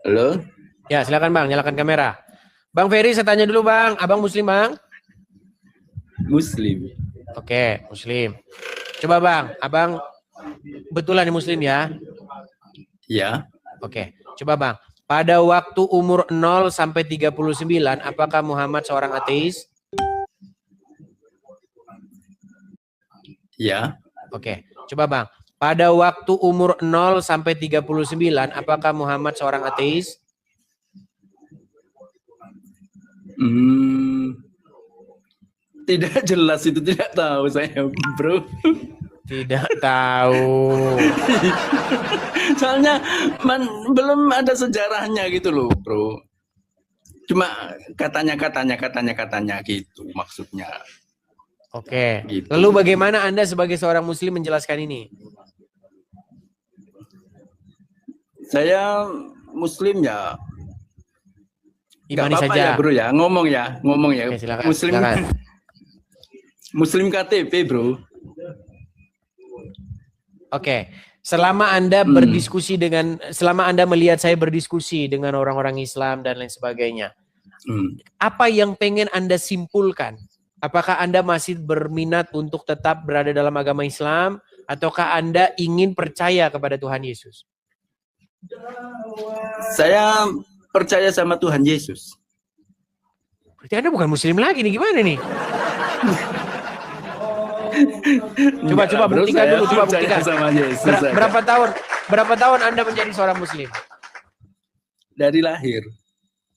Halo? Ya, silakan Bang, nyalakan kamera. Bang Ferry, saya tanya dulu Bang, Abang Muslim Bang? Muslim. Oke, Muslim. Coba Bang, Abang betulan Muslim ya? Ya. Oke, coba Bang. Pada waktu umur 0 sampai 39, apakah Muhammad seorang ateis? Ya. Oke, coba Bang. Pada waktu umur 0 sampai 39, apakah Muhammad seorang ateis? Tidak jelas itu, tidak tahu saya, bro. Tidak tahu. Soalnya belum ada sejarahnya gitu loh, bro. Cuma katanya gitu maksudnya. Oke. Gitu. Lalu bagaimana Anda sebagai seorang Muslim menjelaskan ini? Saya Muslim ya. Imani apa-apa saja. ya bro ya, ngomong ya. Oke, silakan, Muslim, silakan. Muslim KTP bro. Oke, selama Anda berdiskusi selama Anda melihat saya berdiskusi dengan orang-orang Islam dan lain sebagainya, apa yang pengen Anda simpulkan? Apakah Anda masih berminat untuk tetap berada dalam agama Islam, ataukah Anda ingin percaya kepada Tuhan Yesus? Saya percaya sama Tuhan Yesus. Berarti Anda bukan Muslim lagi nih, gimana nih? Coba buktikan dulu, coba buktikan. Sama Yesus berapa tahun Anda menjadi seorang Muslim? Dari lahir.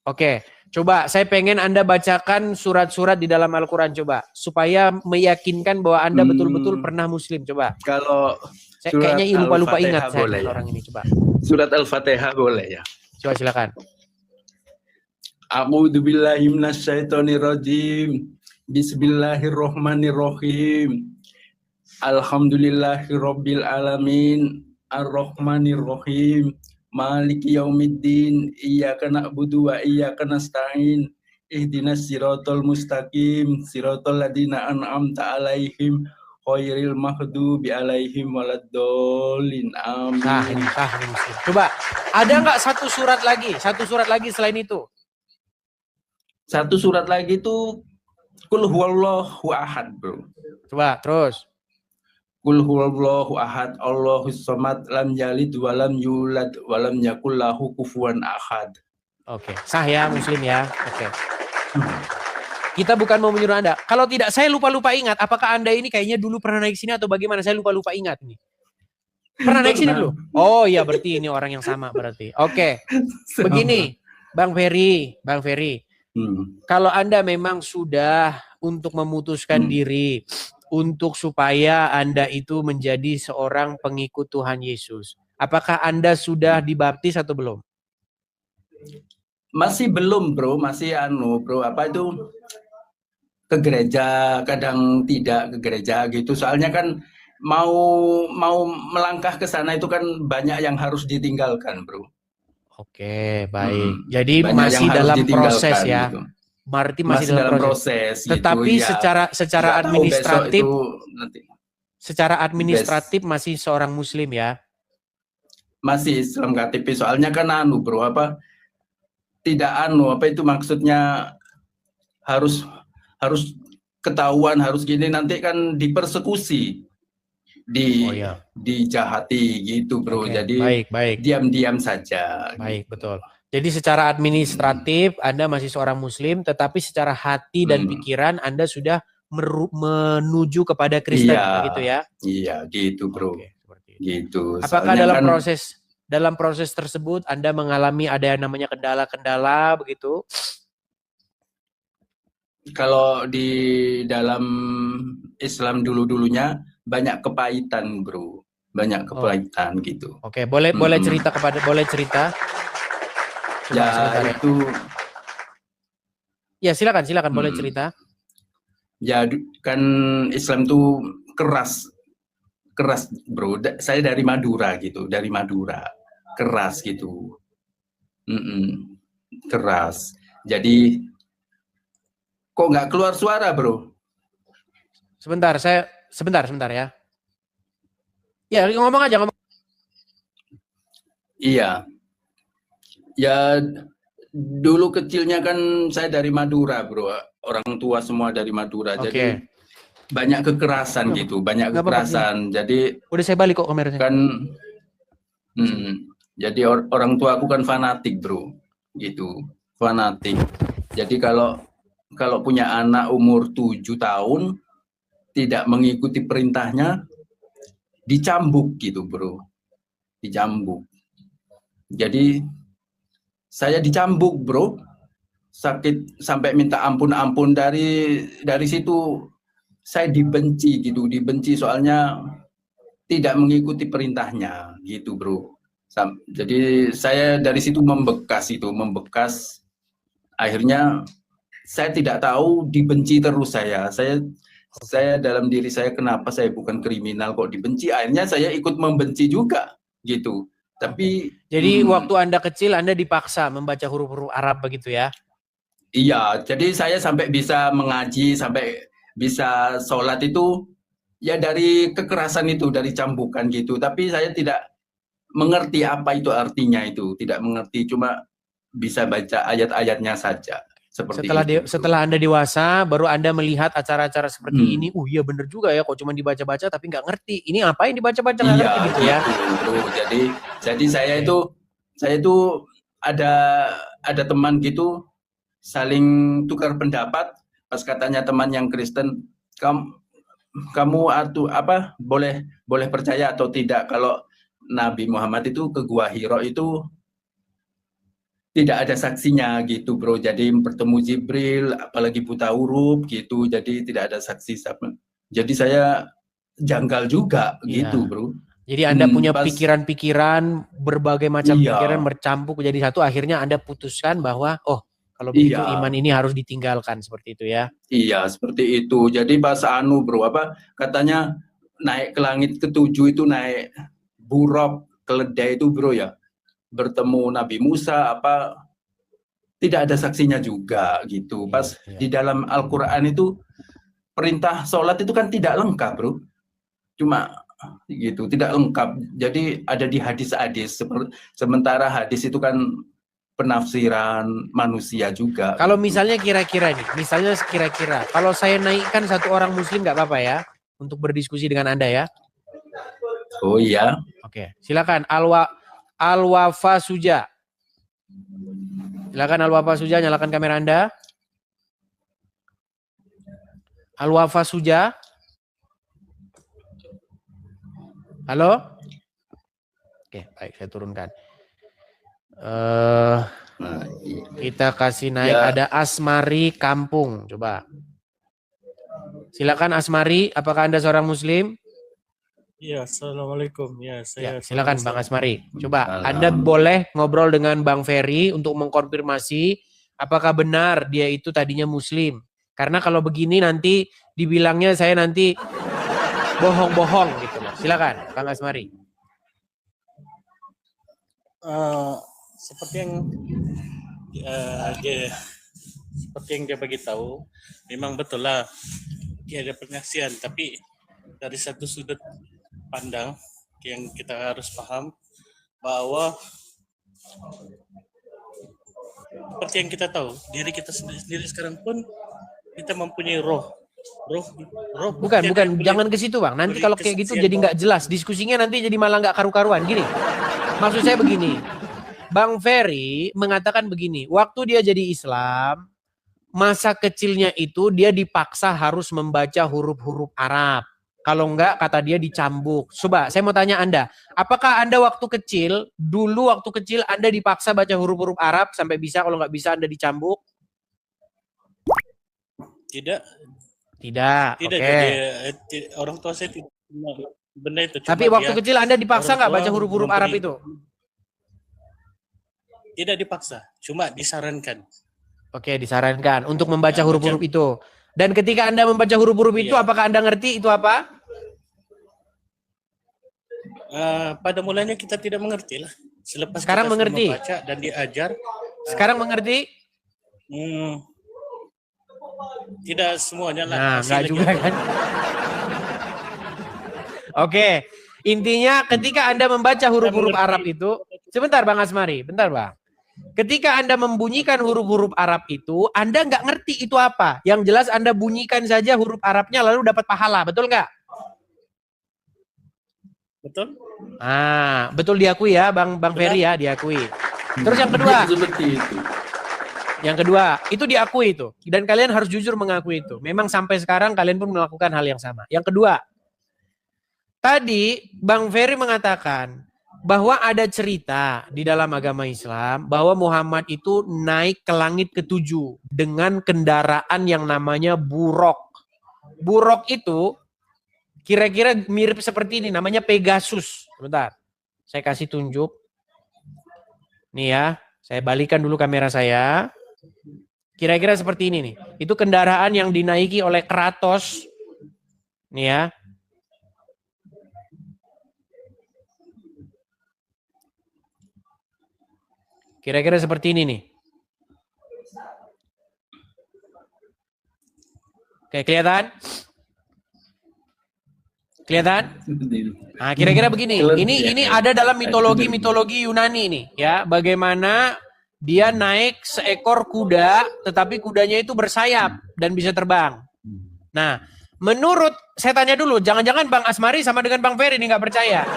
Oke, coba saya pengen Anda bacakan surat-surat di dalam Al-Quran, coba, supaya meyakinkan bahwa Anda betul-betul pernah Muslim, coba. Kalau kayaknya lupa-lupa ingat saya boleh, orang ini, coba. Surat Al-Fatihah boleh ya. Coba silakan. A'udzubillahi minasyaitonirrajim. Bismillahirrahmanirrahim. Alhamdulillahirabbil alamin. Arrahmanirrahim. Maliki yaumiddin. Iyyaka na'budu wa iyyaka nasta'in. Ihdinas siratal mustaqim. Siratal ladzina an'amta 'alaihim ghairil maghdubi 'alaihim waladdallin. Amin. Coba, ada nggak satu surat lagi selain itu? Satu surat lagi itu Qul huwallahu ahad, bro. Coba terus. Qul huwallahu ahad, Allahus samad, lam yalid walam yulad walam yakul lahu kufuwan ahad. Oke, sah ya, Muslim ya. Oke. Kita bukan mau menyuruh Anda. Kalau tidak, saya lupa-lupa ingat. Apakah Anda ini kayaknya dulu pernah naik sini atau bagaimana? Saya lupa-lupa ingat nih. Pernah naik sini dulu? Oh iya, berarti ini orang yang sama berarti. Oke. Begini, Bang Ferry. Kalau Anda memang sudah untuk memutuskan diri untuk supaya Anda itu menjadi seorang pengikut Tuhan Yesus, apakah Anda sudah dibaptis atau belum? Masih belum, bro. Masih bro, apa itu, ke gereja, kadang tidak ke gereja gitu. Soalnya kan mau melangkah ke sana itu kan banyak yang harus ditinggalkan, bro. Oke, baik. Jadi masih dalam proses ya. Gitu. Berarti masih dalam proses. Tetapi gitu, secara administratif, secara administratif masih seorang Muslim ya. Masih Islam KTP. Soalnya kan bro, apa tidak apa itu maksudnya harus ketahuan, harus gini, nanti kan dipersekusi, dijahati gitu, bro. Oke, jadi baik. Diam-diam saja. Baik, betul. Jadi secara administratif Anda masih seorang Muslim, tetapi secara hati dan pikiran Anda sudah menuju kepada Kristen, gitu ya? Iya, gitu, bro. Oke, gitu. Apakah dalam proses tersebut Anda mengalami ada yang namanya kendala-kendala begitu? Kalau di dalam Islam dulu-dulunya banyak kepahitan, bro. Banyak kepahitan gitu. Oke, boleh cerita Coba ya itu ya silakan boleh cerita. Ya kan Islam tuh keras, bro. Saya dari Madura gitu, keras gitu. Keras. Jadi kok nggak keluar suara, bro? Sebentar ya. Ya, ngomong aja. Iya. Ya dulu kecilnya kan saya dari Madura, bro. Orang tua semua dari Madura. Oke. Jadi banyak kekerasan gitu, banyak Nggak apa-apa, kekerasan. Jadi Udah saya balik kok kameranya. kan, jadi orang tua aku kan fanatik, bro. Gitu, fanatik. Jadi kalau punya anak umur 7 tahun tidak mengikuti perintahnya, dicambuk gitu, bro. Dicambuk. Jadi saya dicambuk, bro. Sakit sampai minta ampun dari situ saya dibenci gitu, dibenci soalnya tidak mengikuti perintahnya gitu, bro. Jadi saya dari situ membekas. Akhirnya saya tidak tahu, dibenci terus saya dalam diri saya, kenapa saya bukan kriminal kok dibenci. Akhirnya saya ikut membenci juga gitu. Tapi jadi waktu Anda kecil Anda dipaksa membaca huruf-huruf Arab begitu ya? iya, jadi saya sampai bisa mengaji, sampai bisa sholat itu ya dari kekerasan itu, dari cambukan gitu. Tapi saya tidak mengerti apa itu artinya itu, tidak mengerti, cuma bisa baca ayat-ayatnya saja. Seperti Setelah Anda dewasa, baru Anda melihat acara-acara seperti ini. Iya bener juga ya, kok cuma dibaca-baca tapi nggak ngerti. Ini apa yang dibaca-baca nggak ngerti gitu ya? Bro. Jadi saya itu ada teman gitu, saling tukar pendapat. Pas katanya teman yang Kristen, kamu boleh percaya atau tidak kalau Nabi Muhammad itu ke Gua Hiro itu tidak ada saksinya gitu, bro. Jadi bertemu Jibril, apalagi buta huruf gitu, jadi tidak ada saksi. Jadi saya janggal juga gitu, bro. Jadi Anda punya pikiran-pikiran, berbagai macam pikiran bercampur jadi satu, akhirnya Anda putuskan bahwa kalau begitu iman ini harus ditinggalkan, seperti itu ya? Iya, seperti itu. Jadi pas bro, katanya naik ke langit ke-7 itu naik buruk keledai itu, bro ya. Bertemu Nabi Musa, tidak ada saksinya juga gitu. Pas di dalam Al-Quran itu perintah sholat itu kan tidak lengkap, bro. Cuma gitu, tidak lengkap. Jadi ada di hadis-hadis. Sementara hadis itu kan penafsiran manusia juga. Kalau misalnya kira-kira kalau saya naikkan satu orang muslim nggak apa-apa ya untuk berdiskusi dengan Anda ya? Oh iya. Oke, silakan Al-Wafa Suja. Silakan Al-Wafa Suja, nyalakan kamera Anda. Al-Wafa Suja. Halo? Oke, baik, saya turunkan. Kita kasih naik ya. Ada Asmari Kampung, coba. Silakan Asmari, apakah Anda seorang muslim? Ya, assalamualaikum. Ya, silakan Bang Asmari. Coba Anda boleh ngobrol dengan Bang Ferry untuk mengkonfirmasi apakah benar dia itu tadinya muslim. Karena kalau begini nanti dibilangnya saya nanti bohong-bohong gitu loh. Silakan Bang Asmari. Seperti yang dia bagi tahu, memang betul lah dia ada penyaksian, tapi dari satu sudut pandang yang kita harus paham bahwa seperti yang kita tahu, diri kita sendiri sekarang pun kita mempunyai roh. Bukan, jangan ke situ Bang. Nanti kalau kayak gitu jadi nggak jelas. Diskusinya nanti jadi malah nggak karu-karuan. Gini, maksud saya begini. Bang Ferry mengatakan begini, waktu dia jadi Islam, masa kecilnya itu dia dipaksa harus membaca huruf-huruf Arab. Kalau enggak, kata dia dicambuk. Coba, saya mau tanya Anda, apakah Anda waktu kecil Anda dipaksa baca huruf-huruf Arab sampai bisa, kalau nggak bisa Anda dicambuk? Tidak. Oke. Jadi, orang tua saya tidak benar itu. Tapi waktu kecil Anda dipaksa nggak baca huruf-huruf Arab itu? Tidak dipaksa, cuma disarankan. Oke, disarankan untuk membaca huruf-huruf itu. Dan ketika Anda membaca huruf-huruf itu, apakah Anda ngerti itu apa? Pada mulanya kita tidak mengerti lah. Sekarang kita mengerti. Membaca dan diajar. Sekarang mengerti? Tidak semuanya lah. Nah, enggak juga kan? Oke, intinya ketika Anda membaca huruf-huruf Arab itu, sebentar Bang Asmari, bentar Bang. Ketika Anda membunyikan huruf-huruf Arab itu, Anda nggak ngerti itu apa. Yang jelas Anda bunyikan saja huruf Arabnya lalu dapat pahala, betul nggak? Betul? Ah, betul diakui ya, Bang Ferry ya, diakui. Terus yang kedua, Seperti itu. yang kedua, itu diakui itu. Dan kalian harus jujur mengakui itu. Memang sampai sekarang kalian pun melakukan hal yang sama. Yang kedua, tadi Bang Ferry mengatakan bahwa ada cerita di dalam agama Islam bahwa Muhammad itu naik ke langit ketujuh dengan kendaraan yang namanya buruk. Buruk itu kira-kira mirip seperti ini, namanya Pegasus. Sebentar, saya kasih tunjuk. Nih ya, saya balikan dulu kamera saya. Kira-kira seperti ini nih. Itu kendaraan yang dinaiki oleh Kratos. Nih ya. Kira-kira seperti ini nih. Oke, kelihatan? Kelihatan? Nah, kira-kira begini. Ini ada dalam mitologi Yunani nih, ya. Bagaimana dia naik seekor kuda, tetapi kudanya itu bersayap dan bisa terbang. Nah, menurut saya tanya dulu, jangan-jangan Bang Asmari sama dengan Bang Ferry ini nggak percaya.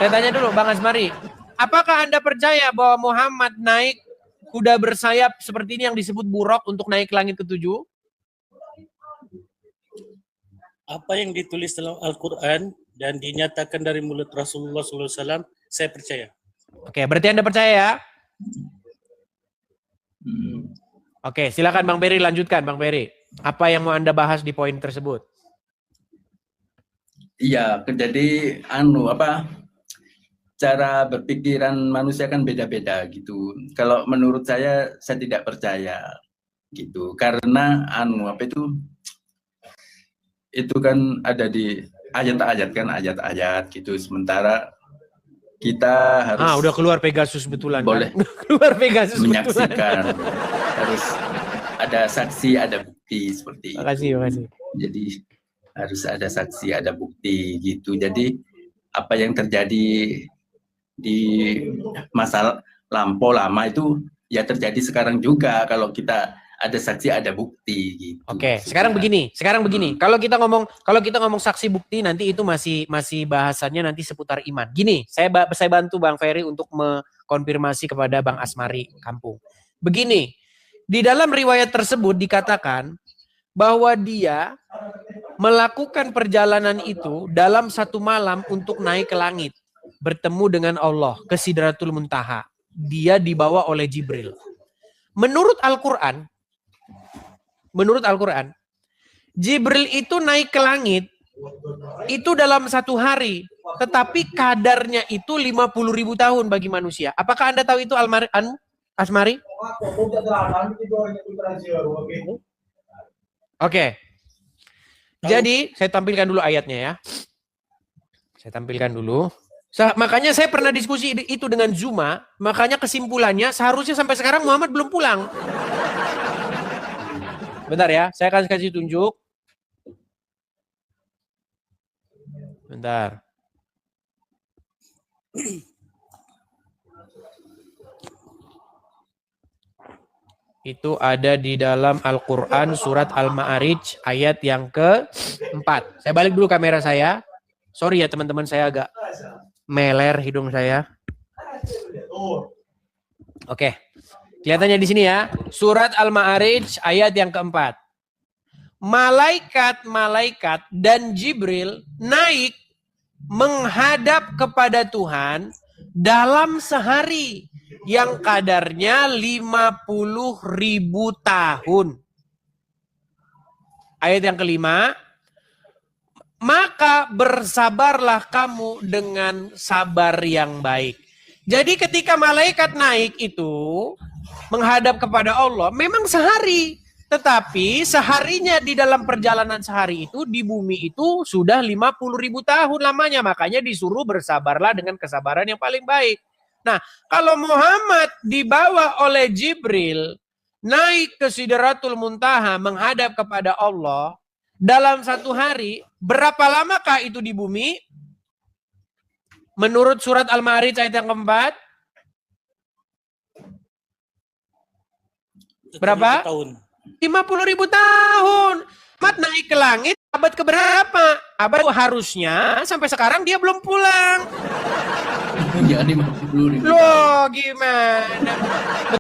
Saya tanya dulu, Bang Asmari, apakah Anda percaya bahwa Muhammad naik kuda bersayap seperti ini yang disebut buruk untuk naik ke langit ketujuh? Apa yang ditulis dalam Al-Quran dan dinyatakan dari mulut Rasulullah SAW, saya percaya. Oke, berarti Anda percaya ya? Oke, silakan Bang Ferry lanjutkan, Bang Ferry. Apa yang mau Anda bahas di poin tersebut? Iya, jadi cara berpikiran manusia kan beda-beda gitu. Kalau menurut saya tidak percaya gitu. Karena itu kan ada di ayat-ayat gitu. Sementara kita harus udah keluar Pegasus betulan. Boleh kan? Keluar Pegasus menyaksikan. Harus ada saksi, ada bukti seperti itu. Makasih. Jadi harus ada saksi, ada bukti gitu. Jadi apa yang terjadi di masa lampau lama itu ya terjadi sekarang juga kalau kita ada saksi, ada bukti gitu. Oke, sekarang begini. Kalau kita ngomong saksi bukti nanti itu masih bahasannya nanti seputar iman. Gini, saya bantu Bang Ferry untuk mengkonfirmasi kepada Bang Asmari Kampung. Begini, di dalam riwayat tersebut dikatakan bahwa dia melakukan perjalanan itu dalam satu malam untuk naik ke langit, bertemu dengan Allah ke Sidratul Muntaha. Dia dibawa oleh Jibril. Menurut Al-Quran, Jibril itu naik ke langit itu dalam satu hari, tetapi kadarnya itu 50.000 tahun bagi manusia. Apakah Anda tahu itu Asmari? Oke. Jadi saya tampilkan dulu ayatnya ya. Makanya saya pernah diskusi itu dengan Zuma. Makanya kesimpulannya seharusnya sampai sekarang Muhammad belum pulang. Bentar ya, saya akan kasih tunjuk. Bentar. Itu ada di dalam Al-Quran surat Al-Ma'arij ayat yang ke-4. Saya balik dulu kamera saya. Sorry ya teman-teman, saya agak meler hidung saya. Oke. Kelihatannya di sini ya. Surat Al-Ma'arij ayat yang ke-4. Malaikat-malaikat dan Jibril naik menghadap kepada Tuhan dalam sehari yang kadarnya 50.000 tahun. Ayat yang kelima, maka bersabarlah kamu dengan sabar yang baik. Jadi ketika malaikat naik itu menghadap kepada Allah, memang sehari. Tetapi seharinya di dalam perjalanan sehari itu di bumi itu sudah 50.000 tahun lamanya. Makanya disuruh bersabarlah dengan kesabaran yang paling baik. Nah, kalau Muhammad dibawa oleh Jibril naik ke Sidratul Muntaha menghadap kepada Allah dalam satu hari, berapa lamakah itu di bumi? Menurut surat Al-Ma'arij ayat yang keempat, Berapa? 10.000 tahun. 50.000 tahun. Mat naik ke langit abad keberapa? Abad harusnya sampai sekarang dia belum pulang. Ya 50.000. Loh, gimana?